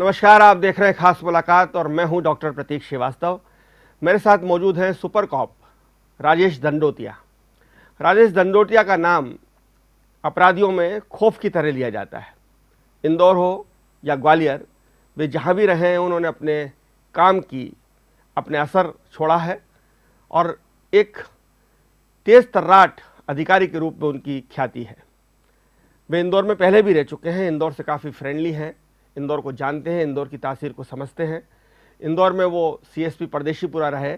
नमस्कार, आप देख रहे हैं खास मुलाकात और मैं हूं डॉक्टर प्रतीक श्रीवास्तव। मेरे साथ मौजूद हैं सुपर कॉप राजेश दंडोतिया। राजेश दंडोतिया का नाम अपराधियों में खौफ की तरह लिया जाता है। इंदौर हो या ग्वालियर, वे जहां भी रहे हैं उन्होंने अपने काम की अपने असर छोड़ा है और एक तेज तर्राट अधिकारी के रूप में उनकी ख्याति है। वे इंदौर में पहले भी रह चुके हैं, इंदौर से काफ़ी फ्रेंडली हैं, इंदौर को जानते हैं, इंदौर की तासीर को समझते हैं। इंदौर में वो सीएसपी परदेशीपुरा रहे,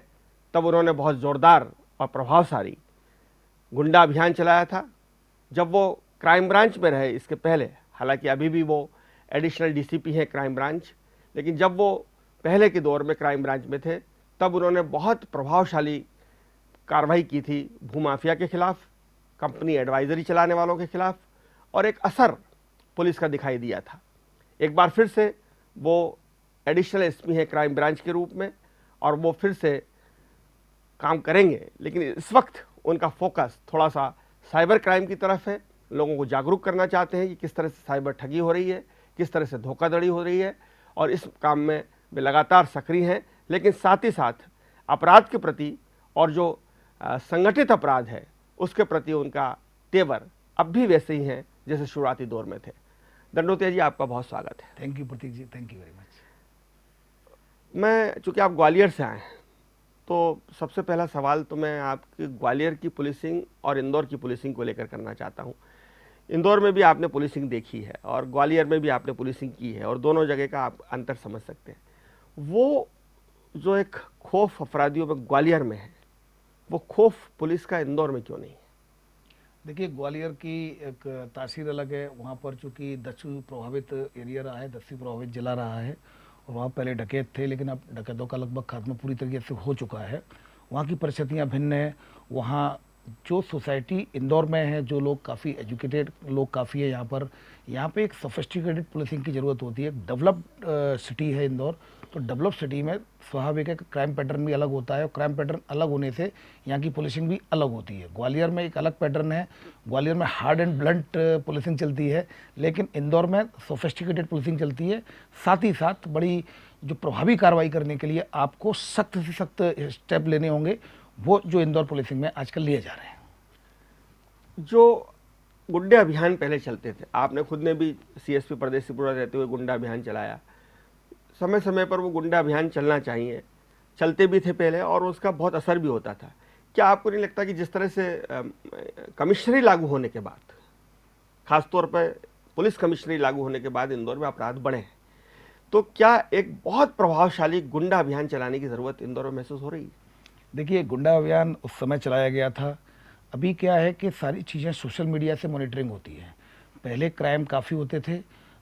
तब उन्होंने बहुत ज़ोरदार और प्रभावशाली गुंडा अभियान चलाया था। जब वो क्राइम ब्रांच में रहे इसके पहले, हालांकि अभी भी वो एडिशनल डीसीपी हैं क्राइम ब्रांच, लेकिन जब वो पहले के दौर में क्राइम ब्रांच में थे तब उन्होंने बहुत प्रभावशाली कार्रवाई की थी भूमाफिया के खिलाफ, कंपनी एडवाइजरी चलाने वालों के खिलाफ, और एक असर पुलिस का दिखाई दिया था। एक बार फिर से वो एडिशनल एसपी हैं क्राइम ब्रांच के रूप में और वो फिर से काम करेंगे, लेकिन इस वक्त उनका फोकस थोड़ा सा साइबर क्राइम की तरफ है। लोगों को जागरूक करना चाहते हैं कि किस तरह से साइबर ठगी हो रही है, किस तरह से धोखाधड़ी हो रही है, और इस काम में वे लगातार सक्रिय हैं। लेकिन साथ ही साथ अपराध के प्रति और जो संगठित अपराध है उसके प्रति उनका तेवर अब भी वैसे ही हैं जैसे शुरुआती दौर में थे। दंडोतिया जी, आपका बहुत स्वागत है। Thank you Pratik ji, thank you very much. मैं चूँकि आप ग्वालियर से आए हैं तो सबसे पहला सवाल तो मैं आपकी ग्वालियर की पुलिसिंग और इंदौर की पुलिसिंग को लेकर करना चाहता हूँ। इंदौर में भी आपने पुलिसिंग देखी है और ग्वालियर में भी आपने पुलिसिंग की है और दोनों जगह का आप अंतर समझ सकते हैं। वो जो एक खौफ अपराधियों में ग्वालियर में है, वो खौफ पुलिस का इंदौर में क्यों नहीं है? देखिए, ग्वालियर की एक तासीर अलग है। वहाँ पर चूँकि दस्यु प्रभावित एरिया रहा है, दस्यु प्रभावित जिला रहा है, और वहाँ पहले डकैत थे, लेकिन अब डकैतों का लगभग खात्मा पूरी तरीके से हो चुका है। वहाँ की परिस्थितियाँ भिन्न हैं। वहाँ जो सोसाइटी इंदौर में है, जो लोग काफ़ी एजुकेटेड लोग काफ़ी है यहाँ पे एक सोफिस्टिकेटेड पुलिसिंग की ज़रूरत होती है। डेवलप्ड सिटी है इंदौर, तो डेवलप सिटी में स्वाभाविक है कि क्राइम पैटर्न भी अलग होता है, और क्राइम पैटर्न अलग होने से यहाँ की पुलिसिंग भी अलग होती है। ग्वालियर में एक अलग पैटर्न है, ग्वालियर में हार्ड एंड ब्लंट पुलिसिंग चलती है, लेकिन इंदौर में सोफिस्टिकेटेड पुलिसिंग चलती है। साथ ही साथ बड़ी जो प्रभावी कार्रवाई करने के लिए आपको सख्त से सख्त स्टेप लेने होंगे, वो जो इंदौर पुलिसिंग में आजकल लिए जा रहे हैं। जो गुंडे अभियान पहले चलते थे, आपने खुद ने भी सीएसपी परदेशीपुरा रहते हुए गुंडा अभियान चलाया। समय समय पर वो गुंडा अभियान चलना चाहिए, चलते भी थे पहले और उसका बहुत असर भी होता था। क्या आपको नहीं लगता कि जिस तरह से कमिश्नरी लागू होने के बाद, खासतौर पर पुलिस कमिश्नरी लागू होने के बाद इंदौर में अपराध बढ़े हैं, तो क्या एक बहुत प्रभावशाली गुंडा अभियान चलाने की ज़रूरत इंदौर में महसूस हो रही है? देखिए, गुंडा अभियान उस समय चलाया गया था। अभी क्या है कि सारी चीज़ें सोशल मीडिया से मॉनिटरिंग होती है। पहले क्राइम काफ़ी होते थे,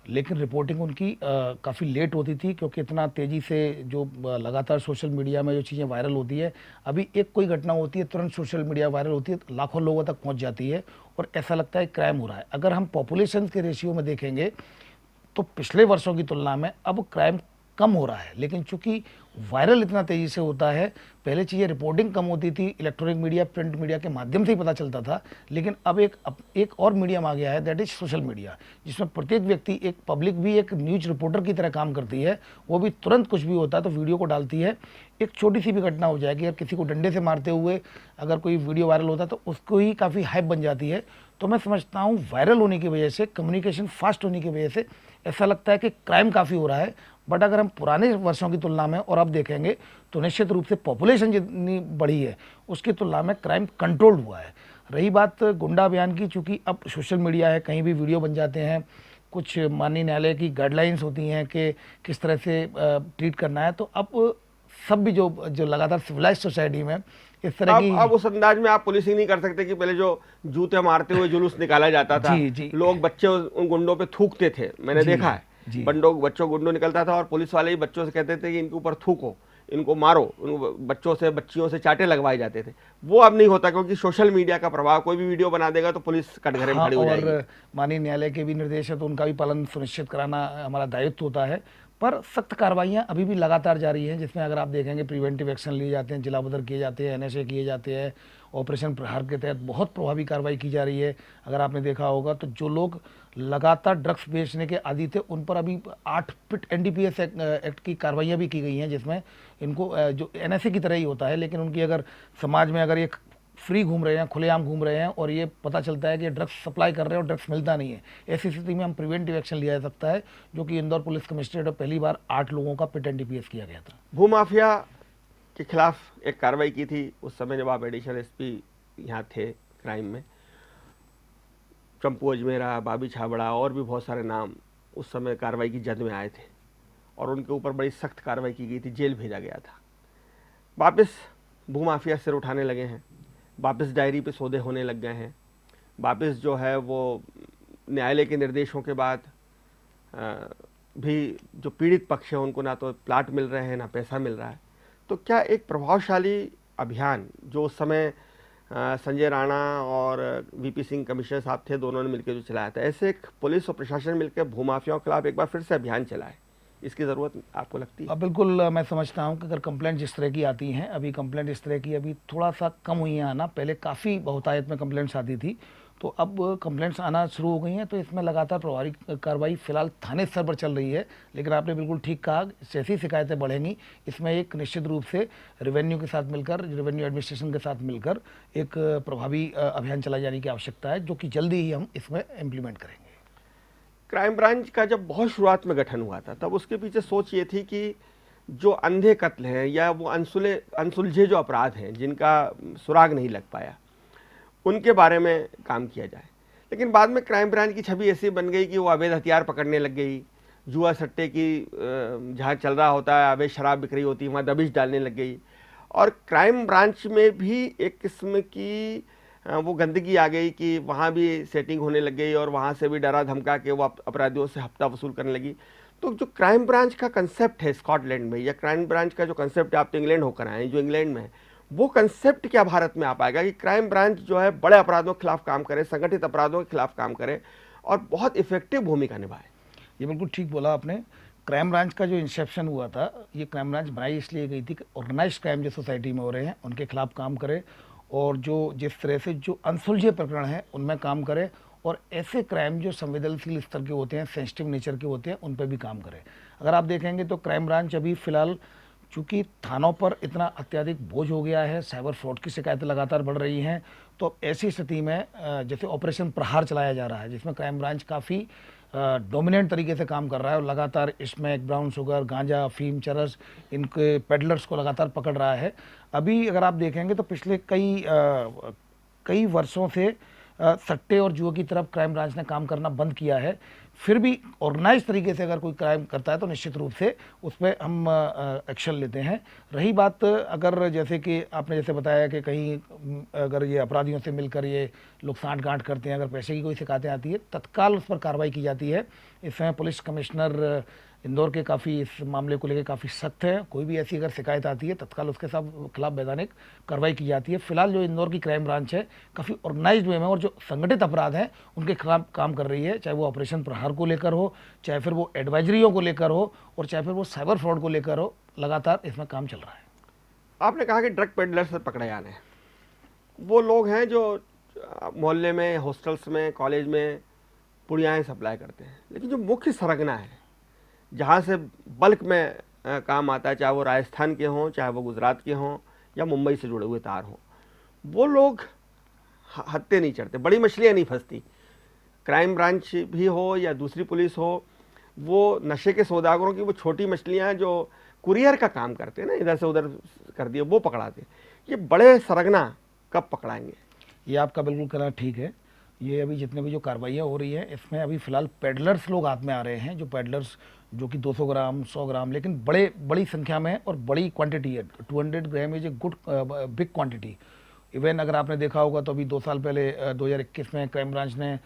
लेकिन रिपोर्टिंग उनकी काफ़ी लेट होती थी, क्योंकि इतना तेज़ी से जो लगातार सोशल मीडिया में जो चीज़ें वायरल होती है, अभी एक कोई घटना होती है तुरंत सोशल मीडिया वायरल होती है, लाखों लोगों तक पहुंच जाती है और ऐसा लगता है क्राइम हो रहा है। अगर हम पॉपुलेशन के रेशियो में देखेंगे तो पिछले वर्षों की तुलना में अब क्राइम कम हो रहा है, लेकिन चूंकि वायरल इतना तेज़ी से होता है, पहले चीज़ें रिपोर्टिंग कम होती थी, इलेक्ट्रॉनिक मीडिया प्रिंट मीडिया के माध्यम से ही पता चलता था, लेकिन अब एक और मीडियम आ गया है, दैट इज सोशल मीडिया, जिसमें प्रत्येक व्यक्ति, एक पब्लिक भी एक न्यूज़ रिपोर्टर की तरह काम करती है। वो भी तुरंत कुछ भी होता है तो वीडियो को डालती है। एक छोटी सी भी घटना हो जाएगी, अगर किसी को डंडे से मारते हुए अगर कोई वीडियो वायरल होता है तो उसको ही काफ़ी हाइप बन जाती है। तो मैं समझता हूँ वायरल होने की वजह से, कम्युनिकेशन फास्ट होने की वजह से ऐसा लगता है कि क्राइम काफ़ी हो रहा है। बट अगर हम पुराने वर्षों की तुलना में और अब देखेंगे तो निश्चित रूप से पॉपुलेशन जितनी बढ़ी है उसकी तुलना में क्राइम कंट्रोल्ड हुआ है। रही बात गुंडा अभियान की, चूँकि अब सोशल मीडिया है, कहीं भी वीडियो बन जाते हैं, कुछ माननीय न्यायालय की गाइडलाइंस होती हैं कि किस तरह से ट्रीट करना है, तो अब सब भी जो लगातार सिविलाइज सोसाइटी में इस तरह की अब उस अंदाज में आप पुलिसिंग नहीं कर सकते कि पहले जो जूते मारते हुए जुलूस निकाला जाता था, जी। लोग बच्चे उन गुंडों पे थूकते थे, मैंने देखा है। बच्चों गुंडों निकलता था और पुलिस वाले ही बच्चों से कहते थे कि इनके ऊपर थूको, इनको मारो, बच्चियों से चाटे लगवाए जाते थे। वो अब नहीं होता, क्योंकि सोशल मीडिया का प्रभाव, कोई भी वीडियो बना देगा तो पुलिस कटघरे में खड़ी हो जाएगी। और माननीय न्यायालय के भी निर्देश है तो उनका भी पालन सुनिश्चित कराना हमारा दायित्व होता है। पर सख्त कार्रवाइयाँ अभी भी लगातार जारी हैं, जिसमें अगर आप देखेंगे प्रिवेंटिव एक्शन लिए जाते हैं, जिला बदर किए जाते हैं, एनएसए किए जाते हैं, ऑपरेशन प्रहार के तहत बहुत प्रभावी कार्रवाई की जा रही है। अगर आपने देखा होगा तो जो लोग लगातार ड्रग्स बेचने के आदी थे उन पर अभी 8 फिट एनडीपीएस एक्ट की कार्रवाइयाँ भी की गई हैं, जिसमें इनको जो एनएसए की तरह ही होता है, लेकिन उनकी अगर समाज में अगर ये फ्री घूम रहे हैं, खुलेआम घूम रहे हैं और ये पता चलता है कि ड्रग्स सप्लाई कर रहे हैं और ड्रग्स मिलता नहीं है, ऐसी स्थिति में हम प्रिवेंटिव एक्शन लिया जा सकता है, जो कि इंदौर पुलिस कमिश्नरेट में पहली बार 8 लोगों का पिट एनडीपीएस किया गया था। भूमाफिया के खिलाफ एक कार्रवाई की थी उस समय जब आप एडिशनल एसपी यहाँ थे क्राइम में। चंपू अजमेरा, बाबी छाबड़ा और भी बहुत सारे नाम उस समय कार्रवाई की जद में आए थे और उनके ऊपर बड़ी सख्त कार्रवाई की गई थी, जेल भेजा गया था। वापस भूमाफिया सिर उठाने लगे हैं, वापस डायरी पे सौदे होने लग गए हैं, वापस जो है वो न्यायालय के निर्देशों के बाद भी जो पीड़ित पक्ष है उनको ना तो प्लाट मिल रहे हैं ना पैसा मिल रहा है। तो क्या एक प्रभावशाली अभियान जो उस समय संजय राणा और वीपी सिंह कमिश्नर साहब थे, दोनों ने मिलकर जो चलाया था, ऐसे एक पुलिस और प्रशासन मिलकर भूमाफियाओं के खिलाफ एक बार फिर से अभियान चलाए, इसकी ज़रूरत आपको लगती है? बिल्कुल, मैं समझता हूं कि अगर कंप्लेंट जिस तरह की आती हैं, अभी कंप्लेंट इस तरह की अभी थोड़ा सा कम हुई हैं आना, पहले काफ़ी बहुतायत में कंप्लेंट्स आती थी, तो अब कंप्लेंट्स आना शुरू हो गई हैं, तो इसमें लगातार प्रभावी कार्रवाई फिलहाल थाने स्तर पर चल रही है। लेकिन आपने बिल्कुल ठीक कहा, जैसी शिकायतें बढ़ेंगी इसमें एक निश्चित रूप से रेवेन्यू के साथ मिलकर, रेवेन्यू एडमिनिस्ट्रेशन के साथ मिलकर एक प्रभावी अभियान चलाए जाने की आवश्यकता है, जो कि जल्दी ही हम इसमें इम्प्लीमेंट करेंगे। क्राइम ब्रांच का जब बहुत शुरुआत में गठन हुआ था तब उसके पीछे सोच ये थी कि जो अंधे कत्ल हैं या वो अनसुलझे जो अपराध हैं जिनका सुराग नहीं लग पाया, उनके बारे में काम किया जाए। लेकिन बाद में क्राइम ब्रांच की छवि ऐसी बन गई कि वो अवैध हथियार पकड़ने लग गई, जुआ सट्टे की जहाँ चल रहा होता है, अवैध शराब बिक्री होती है, वहाँ दबिश डालने लग गई, और क्राइम ब्रांच में भी एक किस्म की वो गंदगी आ गई कि वहाँ भी सेटिंग होने लग गई और वहाँ से भी डरा धमका के वो अपराधियों से हफ्ता वसूल करने लगी। तो जो क्राइम ब्रांच का कंसेप्ट है स्कॉटलैंड में, या क्राइम ब्रांच का जो कंसेप्ट है, आप तो इंग्लैंड होकर आए हैं, जो इंग्लैंड में है, वो कंसेप्ट क्या भारत में आ पाएगा कि क्राइम ब्रांच जो है बड़े अपराधों के खिलाफ काम करे, संगठित अपराधों के खिलाफ काम करे और बहुत इफेक्टिव भूमिका निभाए? ये बिल्कुल ठीक बोला आपने। क्राइम ब्रांच का जो इंसेप्शन हुआ था, ये क्राइम ब्रांच बनाई इसलिए गई थी कि ऑर्गेनाइज्ड क्राइम जो सोसाइटी में हो रहे हैं उनके खिलाफ काम करे, और जो जिस तरह से जो अनसुलझे प्रकरण हैं उनमें काम करे, और ऐसे क्राइम जो संवेदनशील स्तर के होते हैं, सेंसिटिव नेचर के होते हैं, उन पर भी काम करे। अगर आप देखेंगे तो क्राइम ब्रांच अभी फ़िलहाल चूँकि थानों पर इतना अत्यधिक बोझ हो गया है, साइबर फ्रॉड की शिकायतें लगातार बढ़ रही हैं, तो ऐसी स्थिति में जैसे ऑपरेशन प्रहार चलाया जा रहा है, जिसमें क्राइम ब्रांच काफ़ी डोमिनेंट तरीके से काम कर रहा है और लगातार इसमें ब्राउन शुगर, गांजा, अफीम, चरस, इनके पेडलर्स को लगातार पकड़ रहा है। अभी अगर आप देखेंगे तो पिछले कई वर्षों से सट्टे और जुए की तरफ क्राइम ब्रांच ने काम करना बंद किया है। फिर भी ऑर्गेनाइज तरीके से अगर कोई क्राइम करता है तो निश्चित रूप से उस पर हम एक्शन लेते हैं। रही बात अगर जैसे कि आपने जैसे बताया कि कहीं अगर ये अपराधियों से मिलकर ये लोग सांठ-गांठ करते हैं, अगर पैसे की कोई शिकायतें आती है, तत्काल उस पर कार्रवाई की जाती है। इस समय पुलिस कमिश्नर इंदौर के काफ़ी इस मामले को लेकर काफ़ी सख्त है। कोई भी ऐसी अगर शिकायत आती है तत्काल उसके खिलाफ वैधानिक कार्रवाई की जाती है। फिलहाल जो इंदौर की क्राइम ब्रांच है काफ़ी ऑर्गेनाइज्ड वे में और जो संगठित अपराध हैं उनके खिलाफ काम कर रही है, चाहे वो ऑपरेशन प्रहार को लेकर हो, चाहे फिर वो एडवाइजरियों को लेकर हो, और चाहे फिर वो साइबर फ्रॉड को लेकर हो। लगातार इसमें काम चल रहा है। आपने कहा कि ड्रग पेडलर्स से पकड़े जाने, वो लोग हैं जो मोहल्ले में, हॉस्टल्स में, कॉलेज में पुड़ियाएँ सप्लाई करते हैं, लेकिन जो मुख्य सरगना है जहाँ से बल्क में काम आता है, चाहे वो राजस्थान के हों, चाहे वो गुजरात के हों, या मुंबई से जुड़े हुए तार हों, वो लोग हत्ते नहीं चढ़ते, बड़ी मछलियाँ नहीं फंसती। क्राइम ब्रांच भी हो या दूसरी पुलिस हो, वो नशे के सौदागरों की वो छोटी मछलियाँ जो कुरियर का काम करते हैं ना, इधर से उधर कर दिए, वो पकड़ाते हैं। ये बड़े सरगना कब पकड़ाएंगे? ये आपका बिल्कुल कहना ठीक है। ये अभी जितने भी जो कार्रवाइयाँ हो रही है इसमें अभी फ़िलहाल पेडलर्स लोग हाथ में आ रहे हैं, जो पेडलर्स जो कि 200 ग्राम, 100 ग्राम, लेकिन बड़ी संख्या में और बड़ी क्वांटिटी है। 200 gram is a good big quantity. Even अगर आपने देखा होगा तो अभी 2 साल पहले 2021 में क्राइम ब्रांच ने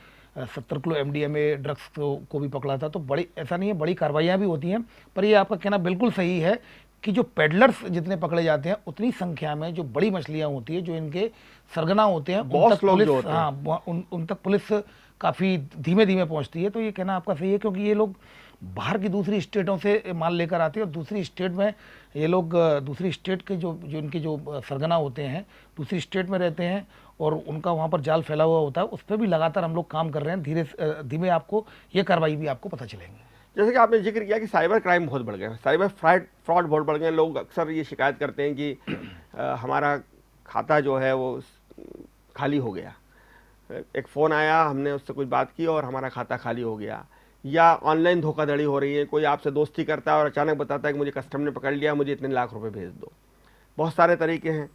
70 किलो MDMA ड्रग्स को भी पकड़ा था। तो बड़ी, ऐसा नहीं है, बड़ी कार्रवाइयाँ भी होती हैं, पर ये आपका कहना बिल्कुल सही है कि जो पेडलर्स जितने पकड़े जाते हैं उतनी संख्या में जो बड़ी मछलियाँ होती है, जो इनके सरगना होते हैं, उन तक पुलिस काफ़ी धीमे धीमे पहुँचती है। तो ये कहना आपका सही है, क्योंकि ये लोग बाहर की दूसरी स्टेटों से माल लेकर आते हैं और दूसरी स्टेट में ये लोग दूसरी स्टेट के जो इनके जो सरगना होते हैं दूसरी स्टेट में रहते हैं और उनका वहाँ पर जाल फैला हुआ होता है। उस पर भी लगातार हम लोग काम कर रहे हैं। धीरे धीमे आपको ये कार्रवाई भी आपको पता चलेंगी। जैसे कि आपने जिक्र किया कि साइबर क्राइम बहुत बढ़ गए हैं, साइबर फ्रॉड बहुत बढ़ गए हैं। लोग अक्सर ये शिकायत करते हैं कि हमारा खाता जो है वो खाली हो गया, एक फ़ोन आया, हमने उससे कुछ बात की और हमारा खाता खाली हो गया, या ऑनलाइन धोखाधड़ी हो रही है, कोई आपसे दोस्ती करता है और अचानक बताता है कि मुझे कस्टम ने पकड़ लिया, मुझे इतने लाख रुपए भेज दो। बहुत सारे तरीके हैं।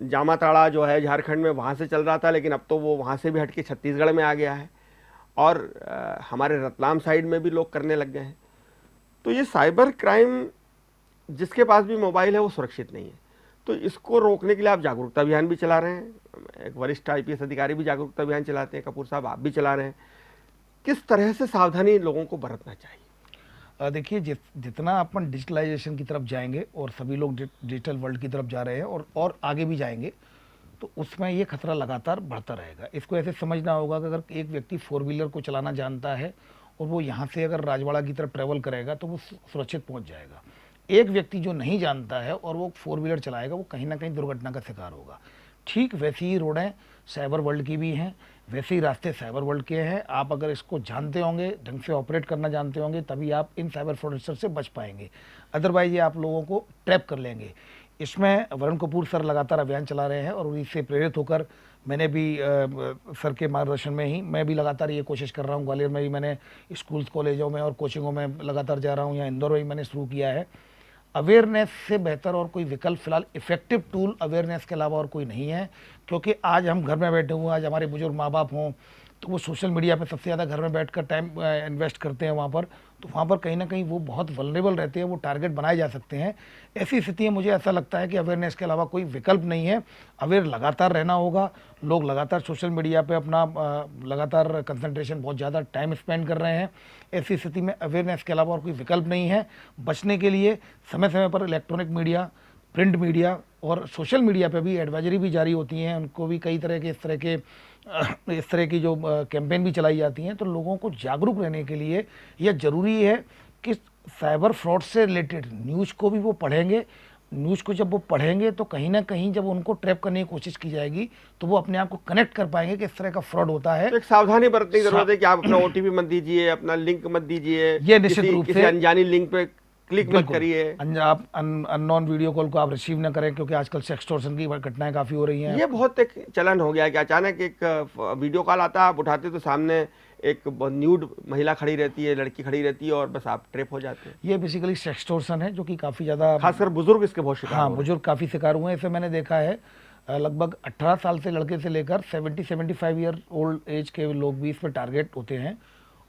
जामाताड़ा जो है झारखंड में, वहाँ से चल रहा था, लेकिन अब तो वो वहाँ से भी हट के छत्तीसगढ़ में आ गया है और हमारे रतलाम साइड में भी लोग करने लग गए हैं। तो ये साइबर क्राइम, जिसके पास भी मोबाइल है वो सुरक्षित नहीं है। तो इसको रोकने के लिए आप जागरूकता अभियान भी चला रहे हैं, एक वरिष्ठ IPS अधिकारी भी जागरूकता अभियान चलाते हैं, कपूर साहब आप भी चला रहे हैं। किस तरह से सावधानी लोगों को बरतना चाहिए? देखिए, जितना अपन डिजिटलाइजेशन की तरफ जाएंगे और सभी लोग डिजिटल वर्ल्ड की तरफ जा रहे हैं और आगे भी जाएंगे, तो उसमें ये खतरा लगातार बढ़ता रहेगा। इसको ऐसे समझना होगा कि अगर एक व्यक्ति 4 व्हीलर को चलाना जानता है और वो यहाँ से अगर राजवाड़ा की तरफ ट्रैवल करेगा तो वो सुरक्षित पहुँच जाएगा। एक व्यक्ति जो नहीं जानता है और वो 4 व्हीलर चलाएगा, वो कहीं ना कहीं दुर्घटना का शिकार होगा। ठीक वैसी ही रोडें साइबर वर्ल्ड की भी हैं, वैसे ही रास्ते साइबर वर्ल्ड के हैं। आप अगर इसको जानते होंगे, ढंग से ऑपरेट करना जानते होंगे, तभी आप इन साइबर फ्रॉडस्टर से बच पाएंगे। अदरवाइज ये आप लोगों को ट्रैप कर लेंगे। इसमें वरुण कपूर सर लगातार अभियान चला रहे हैं और इससे प्रेरित होकर मैंने भी सर के मार्गदर्शन में ही मैं भी लगातार ये कोशिश कर रहा हूँ। ग्वालियर में भी मैंने स्कूल्स, कॉलेजों में और कोचिंगों में लगातार जा रहा हूँ। यहाँ इंदौर में भी मैंने शुरू किया है। अवेयरनेस से बेहतर और कोई विकल्प फिलहाल इफेक्टिव टूल अवेयरनेस के अलावा और कोई नहीं है। क्योंकि आज हम घर में बैठे हुए हैं, आज हमारे बुजुर्ग माँ बाप हों तो वो सोशल मीडिया पे सबसे ज़्यादा घर में बैठकर टाइम इन्वेस्ट करते हैं वहाँ पर, तो वहाँ पर कहीं ना कहीं वो बहुत वल्नरेबल रहते हैं, वो टारगेट बनाए जा सकते हैं। ऐसी स्थिति में मुझे ऐसा लगता है कि अवेयरनेस के अलावा कोई विकल्प नहीं है। अवेयर लगातार रहना होगा। लोग लगातार सोशल मीडिया पे अपना लगातार कंसंट्रेशन, बहुत ज़्यादा टाइम स्पेंड कर रहे हैं। ऐसी स्थिति में अवेयरनेस के अलावा और कोई विकल्प नहीं है। बचने के लिए समय समय पर इलेक्ट्रॉनिक मीडिया, प्रिंट मीडिया और सोशल मीडिया पे भी एडवाइजरी भी जारी होती हैं। उनको भी कई तरह के इस तरह की जो कैंपेन भी चलाई जाती हैं। तो लोगों को जागरूक रहने के लिए यह ज़रूरी है कि साइबर फ्रॉड से रिलेटेड न्यूज़ को भी वो पढ़ेंगे। न्यूज़ को जब वो पढ़ेंगे तो कहीं ना कहीं जब उनको ट्रैप करने की कोशिश की जाएगी तो वो अपने आप को कनेक्ट कर पाएंगे कि इस तरह का फ्रॉड होता है। तो एक सावधानी बरतने की जरूरत है कि आप अपना OTP मत दीजिए, अपना लिंक मत दीजिए, ये निश्चित रूप किसी से अनजानी लिंक पे क्लिक मत करिए। आप अननोन वीडियो कॉल को आप रिसीव न करें, क्योंकि आजकल सेक्सटॉर्शन की घटनाएं काफ़ी हो रही हैं। ये बहुत एक चलन हो गया है कि अचानक एक वीडियो कॉल आता है, आप उठाते तो सामने एक न्यूड महिला खड़ी रहती है, लड़की खड़ी रहती है और बस आप ट्रैप हो जाते हैं। ये बेसिकली सेक्सटॉर्शन है जो कि काफ़ी ज़्यादा, खासकर बुजुर्ग इसके बहुत शिकार हाँ, बुजुर्ग काफ़ी शिकार हुए हैं। इसे मैंने देखा है लगभग 18 साल से लड़के से लेकर 70-75 ईयर ओल्ड एज के लोग भी इस पर टारगेट होते हैं।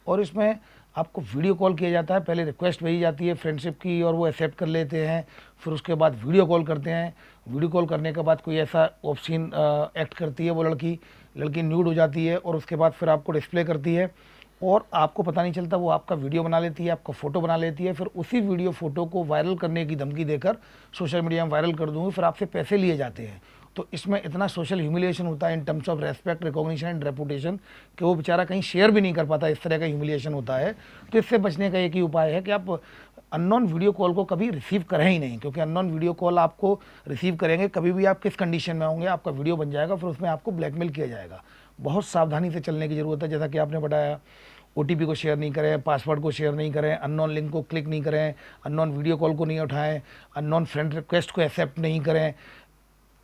और इसमें आपको वीडियो कॉल किया जाता है, पहले रिक्वेस्ट भेजी जाती है फ्रेंडशिप की और वो एक्सेप्ट कर लेते हैं। फिर उसके बाद वीडियो कॉल करते हैं। वीडियो कॉल करने के बाद कोई ऐसा ऑप्शन एक्ट करती है वो लड़की न्यूड हो जाती है और उसके बाद फिर आपको डिस्प्ले करती है और आपको पता नहीं चलता, वो आपका वीडियो बना लेती है, आपका फ़ोटो बना लेती है। फिर उसी वीडियो फ़ोटो को वायरल करने की धमकी देकर सोशल मीडिया में वायरल कर दूँगी, फिर आपसे पैसे लिए जाते हैं। तो इसमें इतना सोशल ह्यूमिलिएशन होता है in terms of respect, recognition and reputation कि वो बेचारा कहीं शेयर भी नहीं कर पाता। इस तरह का ह्यूमिलिएशन होता है। तो इससे बचने का एक ही उपाय है कि आप अननोन वीडियो कॉल को कभी रिसीव करें ही नहीं, क्योंकि अननोन वीडियो कॉल आपको रिसीव करेंगे, कभी भी आप किस कंडीशन में होंगे आपका वीडियो बन जाएगा, फिर उसमें आपको ब्लैकमेल किया जाएगा। बहुत सावधानी से चलने की ज़रूरत है। जैसा कि आपने बताया, OTP को शेयर नहीं करें, पासवर्ड को शेयर नहीं करें, अननोन लिंक को क्लिक नहीं करें, अननोन वीडियो कॉल को नहीं उठाएं, अननोन फ्रेंड रिक्वेस्ट को एक्सेप्ट नहीं करें।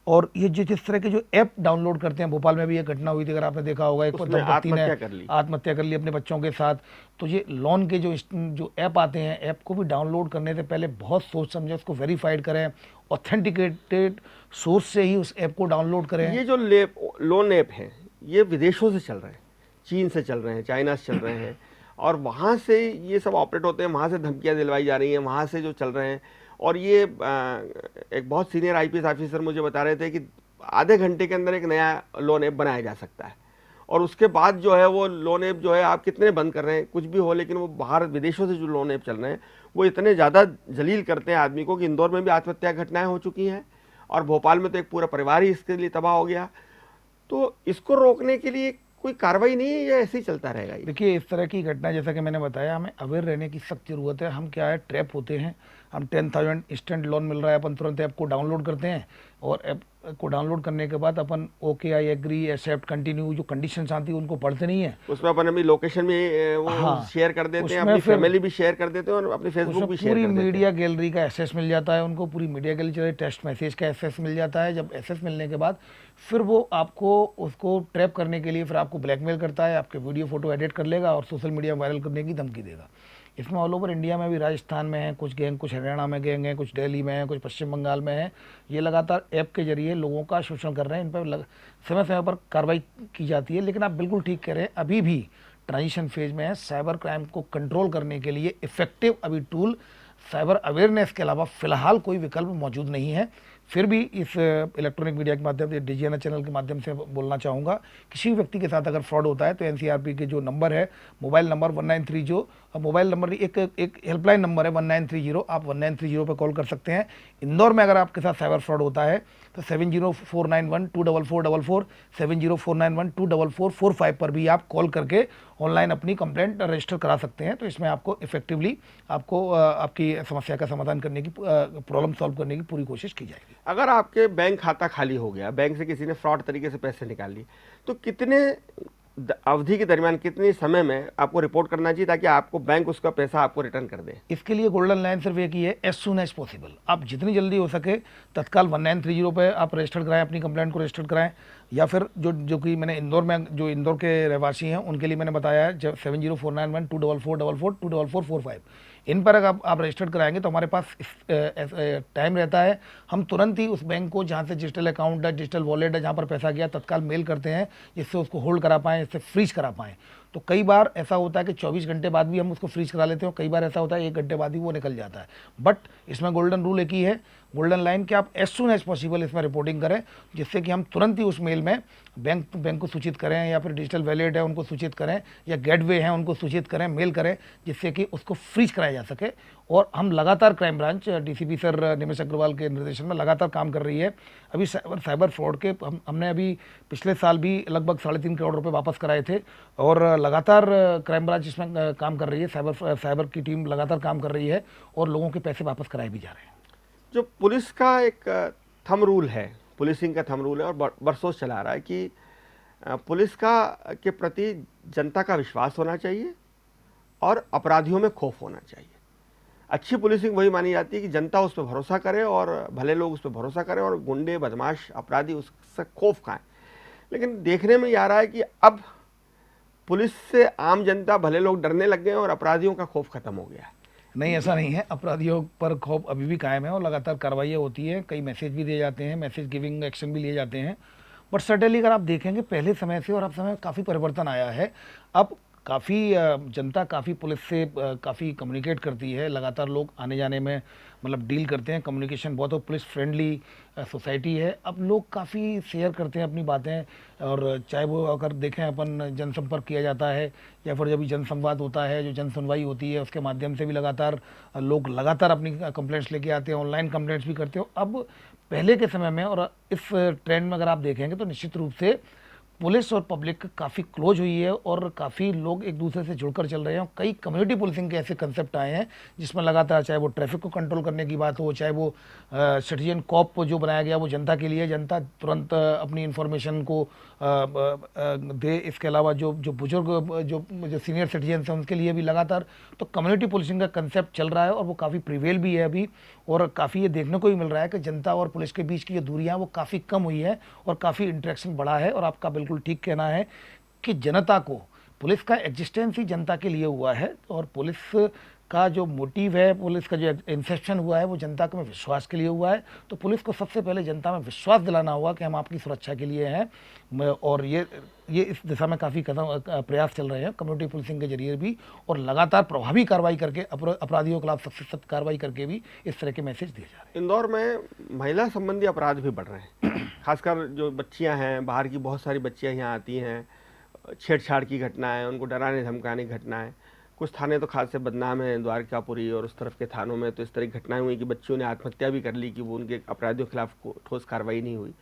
और ये जिस तरह के जो ऐप डाउनलोड करते हैं, भोपाल में भी ये घटना हुई थी, अगर आपने देखा होगा, एक दंपत्ति ने आत्महत्या कर ली अपने बच्चों के साथ। तो ये लोन के जो ऐप आते हैं, ऐप को भी डाउनलोड करने से पहले बहुत सोच समझे उसको वेरीफाइड करें, ऑथेंटिकेटेड सोर्स से ही उस ऐप को डाउनलोड करें। ये जो लोन ऐप हैं ये विदेशों से चल रहे हैं, चीन से चल रहे हैं, चाइना से चल रहे हैं और वहाँ से ये सब ऑपरेट होते हैं, वहाँ से धमकियाँ दिलवाई जा रही हैं, वहाँ से जो चल रहे हैं। और ये एक बहुत सीनियर IPS ऑफिसर मुझे बता रहे थे कि आधे घंटे के अंदर एक नया लोन ऐप बनाया जा सकता है और उसके बाद जो है वो लोन ऐप जो है आप कितने बंद कर रहे हैं कुछ भी हो, लेकिन वो बाहर विदेशों से जो लोन ऐप चल रहे हैं वो इतने ज़्यादा जलील करते हैं आदमी को कि इंदौर में भी आत्महत्या घटनाएँ हो चुकी हैं और भोपाल में तो एक पूरा परिवार ही इसके लिए तबाह हो गया। तो इसको रोकने के लिए कोई कार्रवाई नहीं है या ऐसे ही चलता रहेगा ये? देखिए, इस तरह की घटना जैसा कि मैंने बताया, हमें अवेयर रहने की सख्त जरूरत है। हम क्या है, ट्रैप होते हैं। हम 10,000 इंस्टेंट लोन मिल रहा है, अपन तुरंत ऐप को डाउनलोड करते हैं और ऐप को डाउनलोड करने के बाद अपन okay, I agree, accept, continue, जो कंडीशंस आती है उनको पढ़ते नहीं है। उसमें अपन अपनी लोकेशन भी वो हाँ, शेयर कर देते हैं, उसमें अपनी फिर फैमिली भी शेयर कर देते हैं और अपनी फेसबुक उसमें भी शेयर पूरी कर देते हैं। मीडिया गैलरी का एक्सेस मिल जाता है उनको, पूरी मीडिया गैलरी, टेक्स्ट मैसेज का एक्सेस मिल जाता है। जब एक्सेस मिलने के बाद फिर वो आपको उसको ट्रैप करने के लिए फिर आपको ब्लैकमेल करता है, आपके वीडियो फोटो एडिट कर लेगा और सोशल मीडिया में वायरल करने की धमकी देगा। इसमें ऑल ओवर इंडिया में भी, राजस्थान में है कुछ गैंग, कुछ हरियाणा में गैंग है, कुछ दिल्ली में है, कुछ पश्चिम बंगाल में है। ये लगातार ऐप के जरिए लोगों का शोषण कर रहे हैं। इन पर समय समय पर कार्रवाई की जाती है। लेकिन आप बिल्कुल ठीक कह रहे हैं, अभी भी ट्रांजिशन फेज में है। साइबर क्राइम को कंट्रोल करने के लिए इफेक्टिव अभी टूल साइबर अवेयरनेस के अलावा फिलहाल कोई विकल्प मौजूद नहीं है। फिर भी इस इलेक्ट्रॉनिक मीडिया के माध्यम से, डीजीएनए चैनल के माध्यम से बोलना चाहूँगा, किसी भी व्यक्ति के साथ अगर फ्रॉड होता है तो एनसीआरपी के जो नंबर है, मोबाइल नंबर 1930, मोबाइल नंबर एक हेल्पलाइन नंबर है 1930, आप 1930 पे कॉल कर सकते हैं। इंदौर में अगर आपके साथ साइबर फ्रॉड होता है तो 7049124444, 7049124445 पर भी आप कॉल करके ऑनलाइन अपनी कंप्लेंट रजिस्टर करा सकते हैं। तो इसमें आपको इफेक्टिवली आपको आपकी समस्या का समाधान करने की, प्रॉब्लम सॉल्व करने की पूरी कोशिश की जाएगी। अगर आपके बैंक खाता खाली हो गया, बैंक से किसी ने फ्रॉड तरीके से पैसे निकाल लिए, तो कितने अवधि के दरमियान, कितने समय में आपको रिपोर्ट करना चाहिए ताकि आपको बैंक उसका पैसा आपको रिटर्न कर दे? इसके लिए गोल्डन लाइन सिर्फ एक ही है, एज सून एज पॉसिबल। आप जितनी जल्दी हो सके तत्काल 1930 पे आप रजिस्टर कराएं, अपनी कंप्लेंट को रजिस्टर कराएं। या फिर जो कि मैंने इंदौर में, जो इंदौर के रहवासी हैं उनके लिए मैंने बताया है, 704912444445, इन पर अगर आप रजिस्टर्ड कराएंगे तो हमारे पास टाइम रहता है। हम तुरंत ही उस बैंक को जहाँ से डिजिटल अकाउंट है, डिजिटल वॉलेट है, जहाँ पर पैसा गया, तत्काल मेल करते हैं जिससे उसको होल्ड करा पाएँ, इससे फ्रीज करा पाएँ। तो कई बार ऐसा होता है कि 24 घंटे बाद भी हम उसको फ्रीज करा लेते हैं, कई बार ऐसा होता है 1 घंटे बाद ही वो निकल जाता है। बट इसमें गोल्डन रूल एक ही है, गोल्डन लाइन, कि आप एज सून एज पॉसिबल इसमें रिपोर्टिंग करें, जिससे कि हम तुरंत ही उस मेल में बैंक को सूचित करें, या फिर डिजिटल वॉलेट है उनको सूचित करें, या गेटवे हैं उनको सूचित करें, मेल करें, जिससे कि उसको फ्रीज कराया जा सके। और हम लगातार, क्राइम ब्रांच डीसीपी सर निमेश अग्रवाल के निर्देशन में लगातार काम कर रही है। अभी साइबर फ्रॉड के हमने अभी पिछले साल भी लगभग 3.5 करोड़ रुपए वापस कराए थे और लगातार क्राइम ब्रांच इसमें काम कर रही है। साइबर की टीम लगातार काम कर रही है और लोगों के पैसे वापस कराए भी जा रहे हैं। जो पुलिस का एक थंब रूल है, पुलिसिंग का थंब रूल है और बरसों से चला रहा है कि पुलिस का के प्रति जनता का विश्वास होना चाहिए और अपराधियों में खौफ होना चाहिए। अच्छी पुलिसिंग वही मानी जाती है कि जनता उस पर भरोसा करे और भले लोग उस पर भरोसा करें और गुंडे, बदमाश, अपराधी उससे खौफ खाएं। लेकिन देखने में ये आ रहा है कि अब पुलिस से आम जनता, भले लोग डरने लग गए और अपराधियों का खौफ खत्म हो गया है। नहीं, ऐसा नहीं है। अपराधियों पर खौफ अभी भी कायम है और लगातार कार्रवाइयाँ होती हैं, कई मैसेज भी दिए जाते हैं, मैसेज गिविंग एक्शन भी लिए जाते हैं। बट सर्टेनली अगर आप देखेंगे पहले समय से और अब समय में काफ़ी परिवर्तन आया है। अब काफ़ी जनता काफ़ी पुलिस से काफ़ी कम्युनिकेट करती है, लगातार लोग आने जाने में मतलब डील करते हैं, कम्युनिकेशन बहुत पुलिस फ्रेंडली सोसाइटी है। अब लोग काफ़ी शेयर करते हैं अपनी बातें, और चाहे वो अगर देखें अपन जनसंपर्क किया जाता है या फिर जब भी जनसंवाद होता है, जो जन सुनवाई होती है, उसके माध्यम से भी लगातार लोग लगातार अपनी कंप्लेंट्स लेके आते हैं, ऑनलाइन कंप्लेंट्स भी करते हो। अब पहले के समय में और इस ट्रेंड में अगर आप देखेंगे तो निश्चित रूप से पुलिस और पब्लिक काफ़ी क्लोज हुई है और काफ़ी लोग एक दूसरे से जुड़कर चल रहे हैं। और कई कम्युनिटी पुलिसिंग के ऐसे कंसेप्ट आए हैं जिसमें लगातार, चाहे वो ट्रैफिक को कंट्रोल करने की बात हो, चाहे वो सिटीजन कॉप जो बनाया गया वो जनता के लिए, जनता तुरंत अपनी इन्फॉर्मेशन को दे। इसके अलावा जो बुजुर्ग, जो सीनियर सिटीजन्स हैं उनके लिए भी लगातार तो कम्युनिटी पुलिसिंग का कंसेप्ट चल रहा है और वो काफ़ी प्रिवेल भी है अभी। और काफ़ी ये देखने को भी मिल रहा है कि जनता और पुलिस के बीच की जो दूरियां वो काफ़ी कम हुई है और काफ़ी इंटरेक्शन बढ़ा है। और आपका बिल्कुल ठीक कहना है कि जनता को, पुलिस का एग्जिस्टेंस ही जनता के लिए हुआ है और पुलिस का जो मोटिव है, पुलिस का जो इंसेप्शन हुआ है वो जनता के में विश्वास के लिए हुआ है। तो पुलिस को सबसे पहले जनता में विश्वास दिलाना होगा कि हम आपकी सुरक्षा के लिए हैं। और ये इस दिशा में काफ़ी प्रयास चल रहे हैं कम्युनिटी पुलिसिंग के जरिए भी, और लगातार प्रभावी कार्रवाई करके अपराधियों के खिलाफ सख्त कार्रवाई करके भी इस तरह के मैसेज दिए जा रहे हैं। इंदौर में महिला संबंधी अपराध भी बढ़ रहे हैं, खासकर जो बच्चियां हैं, बाहर की बहुत सारी बच्चियां यहाँ आती हैं, छेड़छाड़ की घटनाएं, उनको डराने धमकाने की घटनाएं। कुछ थाने तो खास से बदनाम हैं, द्वारकापुरी और उस तरफ के थानों में तो इस तरह की घटनाएं हुई कि बच्चियों ने आत्महत्या भी कर ली कि वो उनके अपराधियों के खिलाफ ठोस कार्रवाई नहीं हुई।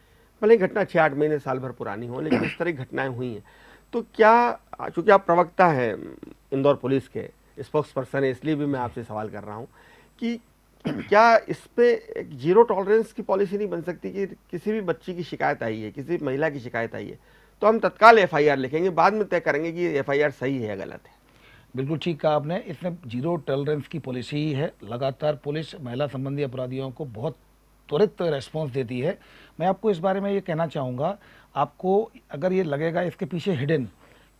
भले ही घटना 6-8 महीने, साल भर पुरानी हो, लेकिन इस तरह की घटनाएं हुई हैं। तो क्या, चूंकि आप प्रवक्ता हैं इंदौर पुलिस के, स्पोक्स पर्सन है, इसलिए भी मैं आपसे सवाल कर रहा हूं कि क्या इस पे एक जीरो टॉलरेंस की पॉलिसी नहीं बन सकती कि किसी भी बच्ची की शिकायत आई है, किसी महिला की शिकायत आई है, तो हम तत्काल एफआईआर लिखेंगे, बाद में तय करेंगे कि एफआईआर सही है या गलत है। बिल्कुल ठीक कहा आपने, इसमें जीरो टॉलरेंस की पॉलिसी ही है। लगातार पुलिस महिला संबंधी अपराधियों को बहुत त्वरित रेस्पॉन्स देती है। मैं आपको इस बारे में ये कहना चाहूँगा, आपको अगर ये लगेगा इसके पीछे हिडन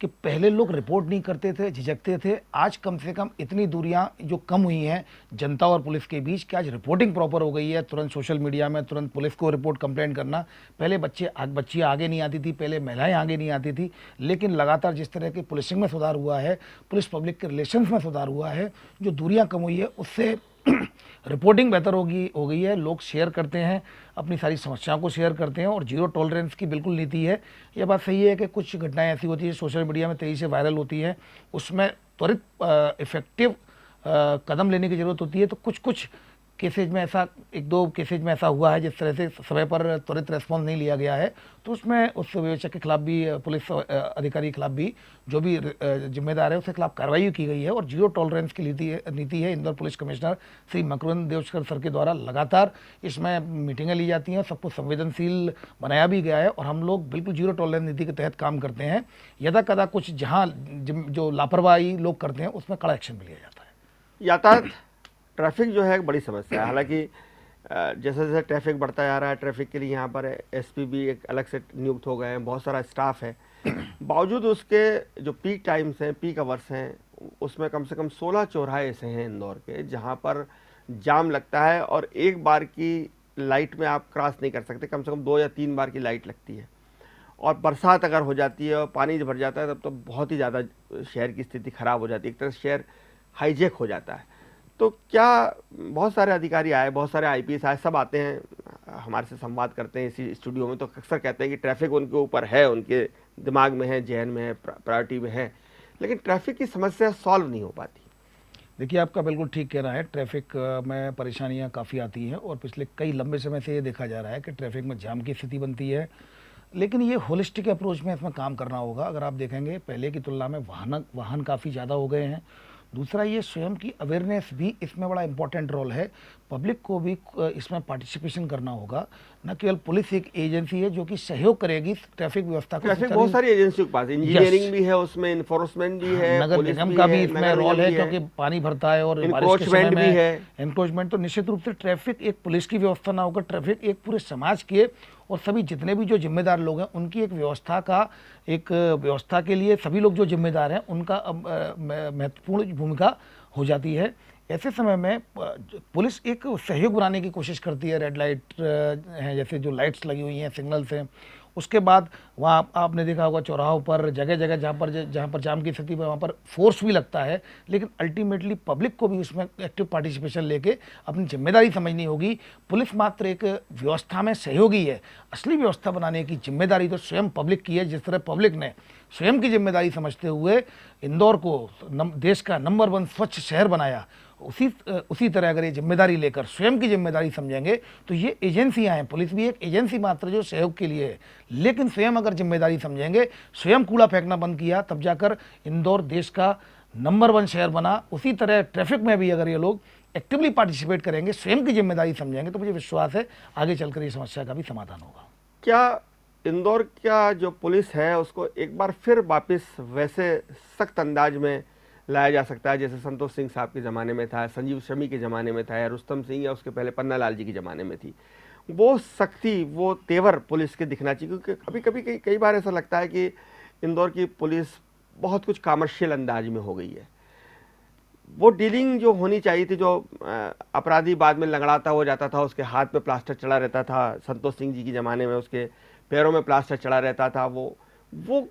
कि पहले लोग रिपोर्ट नहीं करते थे, झिझकते थे, आज कम से कम इतनी दूरियां जो कम हुई हैं जनता और पुलिस के बीच कि आज रिपोर्टिंग प्रॉपर हो गई है। तुरंत सोशल मीडिया में तुरंत पुलिस को रिपोर्ट कंप्लेंट करना। पहले बच्चियाँ आगे नहीं आती थी, पहले महिलाएं आगे नहीं आती थी, लेकिन लगातार जिस तरह की पुलिसिंग में सुधार हुआ है, पुलिस पब्लिक के रिलेशंस में सुधार हुआ है, जो दूरियाँ कम हुई है, उससे रिपोर्टिंग बेहतर हो गई है। लोग शेयर करते हैं, अपनी सारी समस्याओं को शेयर करते हैं और जीरो टॉलरेंस की बिल्कुल नीति है। ये बात सही है कि कुछ घटनाएं ऐसी होती है सोशल मीडिया में तेज़ी से वायरल होती हैं, उसमें त्वरित इफेक्टिव कदम लेने की ज़रूरत होती है। तो कुछ केसेज में ऐसा, एक दो केसेज में ऐसा हुआ है जिस तरह से समय पर त्वरित रेस्पॉन्स नहीं लिया गया है, तो उसमें उस विवेचक के खिलाफ भी, पुलिस अधिकारी के खिलाफ भी, जो भी जिम्मेदार है उसके खिलाफ कार्रवाई की गई है। और जीरो टॉलरेंस की नीति है इंदौर पुलिस कमिश्नर श्री मकरंद देवशकर सर के द्वारा लगातार इसमें मीटिंगें ली जाती हैं, सबको संवेदनशील बनाया भी गया है और हम लोग बिल्कुल जीरो टॉलरेंस नीति के तहत काम करते हैं। यदा कदा कुछ जहाँ जो लापरवाही लोग करते हैं उसमें कड़ा एक्शन भी लिया जाता है। यातायात ट्रैफिक जो है एक बड़ी समस्या है। हालांकि जैसे जैसे ट्रैफिक बढ़ता जा रहा है, ट्रैफिक के लिए यहाँ पर एसपी भी एक अलग से नियुक्त हो गए हैं, बहुत सारा स्टाफ है, बावजूद उसके जो पीक टाइम्स हैं, पीक आवर्स हैं, उसमें कम से कम 16 चौराहे ऐसे हैं इंदौर के जहाँ पर जाम लगता है और एक बार की लाइट में आप क्रॉस नहीं कर सकते, कम से कम 2 या 3 बार की लाइट लगती है। और बरसात अगर हो जाती है और पानी भर जाता है तब तो बहुत ही ज़्यादा शहर की स्थिति ख़राब हो जाती है, एक तरह से शहर हाईजेक हो जाता है। तो क्या, बहुत सारे अधिकारी आए, बहुत सारे आईपीएस आए, सब आते हैं हमारे से संवाद करते हैं इसी स्टूडियो में, तो अक्सर कहते हैं कि ट्रैफिक उनके ऊपर है, उनके दिमाग में है, जहन में है, प्रायोरिटी में है, लेकिन ट्रैफिक की समस्या सॉल्व नहीं हो पाती। देखिए, आपका बिल्कुल ठीक कहना है, ट्रैफिक में परेशानियां काफ़ी आती हैं और पिछले कई लंबे समय से ये देखा जा रहा है कि ट्रैफिक में जाम की स्थिति बनती है। लेकिन ये होलिस्टिक अप्रोच में इसमें काम करना होगा। अगर आप देखेंगे पहले की तुलना में वाहन काफ़ी ज़्यादा हो गए हैं। दूसरा, ये स्वयं की अवेयरनेस भी इसमें बड़ा इंपॉर्टेंट रोल है। पब्लिक को भी इसमें पार्टिसिपेशन करना होगा। न केवल पुलिस एक एजेंसी है जो कि सहयोग करेगी ट्रैफिक व्यवस्था को। ट्रैफिक बहुत सारी एजेंसियों के पास, इंजीनियरिंग भी है उसमें, इन्फोर्समेंट भी है, नगर निगम का भी इसमें रोल है क्योंकि पानी भरता है और बारिश के समय में एनक्रोचमेंट। तो निश्चित रूप से ट्रैफिक एक पुलिस की व्यवस्था ना होकर ट्रैफिक एक पूरे समाज के और सभी जितने भी जो जिम्मेदार लोग हैं उनकी एक व्यवस्था के लिए सभी लोग जो जिम्मेदार हैं उनका महत्वपूर्ण भूमिका हो जाती है। ऐसे समय में पुलिस एक सहयोग बनाने की कोशिश करती है। रेड लाइट हैं, जैसे जो लाइट्स लगी हुई हैं, सिग्नल्स हैं, उसके बाद वहाँ आपने देखा होगा चौराहों पर जगह जगह जहाँ पर जाम की स्थिति में वहाँ पर फोर्स भी लगता है, लेकिन अल्टीमेटली पब्लिक को भी उसमें एक्टिव पार्टिसिपेशन लेके अपनी जिम्मेदारी समझनी होगी। पुलिस मात्र एक व्यवस्था में सहयोगी है, असली व्यवस्था बनाने की जिम्मेदारी तो स्वयं पब्लिक की है। जिस तरह पब्लिक ने स्वयं की जिम्मेदारी समझते हुए इंदौर को देश का नंबर 1 स्वच्छ शहर बनाया, उसी तरह अगर ये जिम्मेदारी लेकर स्वयं की जिम्मेदारी समझेंगे तो ये एजेंसियां हैं, पुलिस भी एक एजेंसी मात्र जो सहयोग के लिए है, लेकिन स्वयं अगर जिम्मेदारी समझेंगे, स्वयं कूड़ा फेंकना बंद किया, तब जाकर इंदौर देश का नंबर 1 शहर बना। उसी तरह ट्रैफिक में भी अगर ये लोग एक्टिवली पार्टिसिपेट करेंगे, स्वयं की जिम्मेदारी समझेंगे, तो मुझे विश्वास है आगे चलकर ये समस्या का भी समाधान होगा। क्या इंदौर का जो पुलिस है उसको एक बार फिर वापस वैसे सख्त अंदाज में लाया जा सकता है जैसे संतोष सिंह साहब के ज़माने में था, संजीव शमी के ज़माने में था, या रुस्तम सिंह या उसके पहले पन्नालाल जी के ज़माने में थी? वो सख्ती, वो तेवर पुलिस के दिखना चाहिए, क्योंकि कभी कई बार ऐसा लगता है कि इंदौर की पुलिस बहुत कुछ कमर्शियल अंदाज में हो गई है। वो डीलिंग जो होनी चाहिए थी, जो अपराधी बाद में लंगड़ाता हो जाता था, उसके हाथ में प्लास्टर चढ़ा रहता था, संतोष सिंह जी के ज़माने में उसके पैरों में प्लास्टर चढ़ा रहता था, वो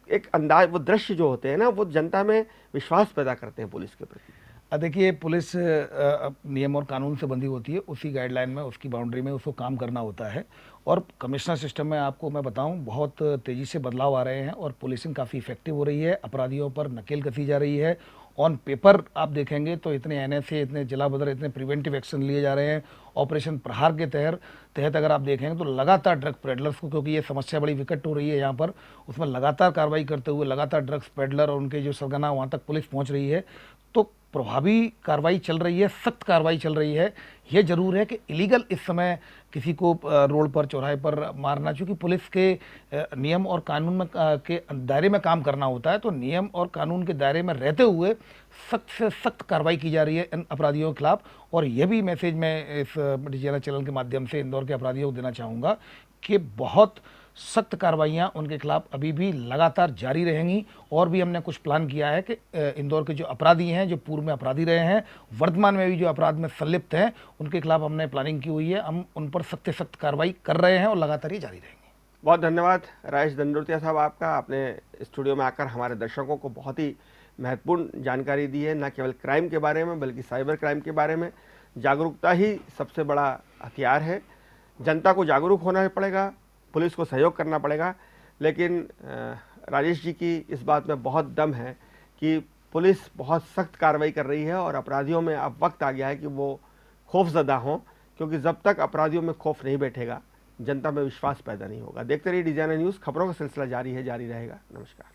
एक अंदाज, वो दृश्य जो होते हैं ना, वो जनता में विश्वास पैदा करते हैं पुलिस के प्रति। देखिए, पुलिस नियम और कानून से बंधी होती है, उसी गाइडलाइन में, उसकी बाउंड्री में उसको काम करना होता है। और कमिश्नर सिस्टम में आपको मैं बताऊं, बहुत तेज़ी से बदलाव आ रहे हैं और पुलिसिंग काफ़ी इफेक्टिव हो रही है, अपराधियों पर नकेल कसी जा रही है ऑन पेपर आप देखेंगे तो इतने एनएसए, इतने जिलाबदर, इतने प्रिवेंटिव एक्शन लिए जा रहे हैं। ऑपरेशन प्रहार के तहत अगर आप देखेंगे तो लगातार ड्रग पेडलर्स को, क्योंकि ये समस्या बड़ी विकट हो रही है यहाँ पर, उसमें लगातार कार्रवाई करते हुए लगातार ड्रग्स पेडलर और उनके जो सरगना वहाँ तक पुलिस पहुँच रही है। तो प्रभावी कार्रवाई चल रही है, सख्त कार्रवाई चल रही है। ये जरूर है कि इलीगल इस समय किसी को रोड पर, चौराहे पर मारना, चूंकि पुलिस के नियम और कानून में के दायरे में काम करना होता है, तो नियम और कानून के दायरे में रहते हुए सख्त से सख्त कार्रवाई की जा रही है इन अपराधियों के खिलाफ। और ये भी मैसेज मैं इस डिजिटल चैनल के माध्यम से इंदौर के अपराधियों को देना चाहूँगा कि बहुत सख्त कार्रवाइयाँ उनके खिलाफ अभी भी लगातार जारी रहेंगी। और भी हमने कुछ प्लान किया है कि इंदौर के जो अपराधी हैं, जो पूर्व में अपराधी रहे हैं, वर्तमान में भी जो अपराध में संलिप्त हैं, उनके खिलाफ हमने प्लानिंग की हुई है। हम उन पर सख्त से सख्त कार्रवाई कर रहे हैं और लगातार ये जारी रहेंगे। बहुत धन्यवाद राजेश दंडोतिया साहब आपका। आपने स्टूडियो में आकर हमारे दर्शकों को बहुत ही महत्वपूर्ण जानकारी दी है, न केवल क्राइम के बारे में बल्कि साइबर क्राइम के बारे में। जागरूकता ही सबसे बड़ा हथियार है। जनता को जागरूक होना पड़ेगा, पुलिस को सहयोग करना पड़ेगा। लेकिन राजेश जी की इस बात में बहुत दम है कि पुलिस बहुत सख्त कार्रवाई कर रही है और अपराधियों में अब वक्त आ गया है कि वो खौफजदा हों, क्योंकि जब तक अपराधियों में खौफ नहीं बैठेगा जनता में विश्वास पैदा नहीं होगा। देखते रहिए डिजाइनर न्यूज़, खबरों का सिलसिला जारी है, जारी रहेगा। नमस्कार।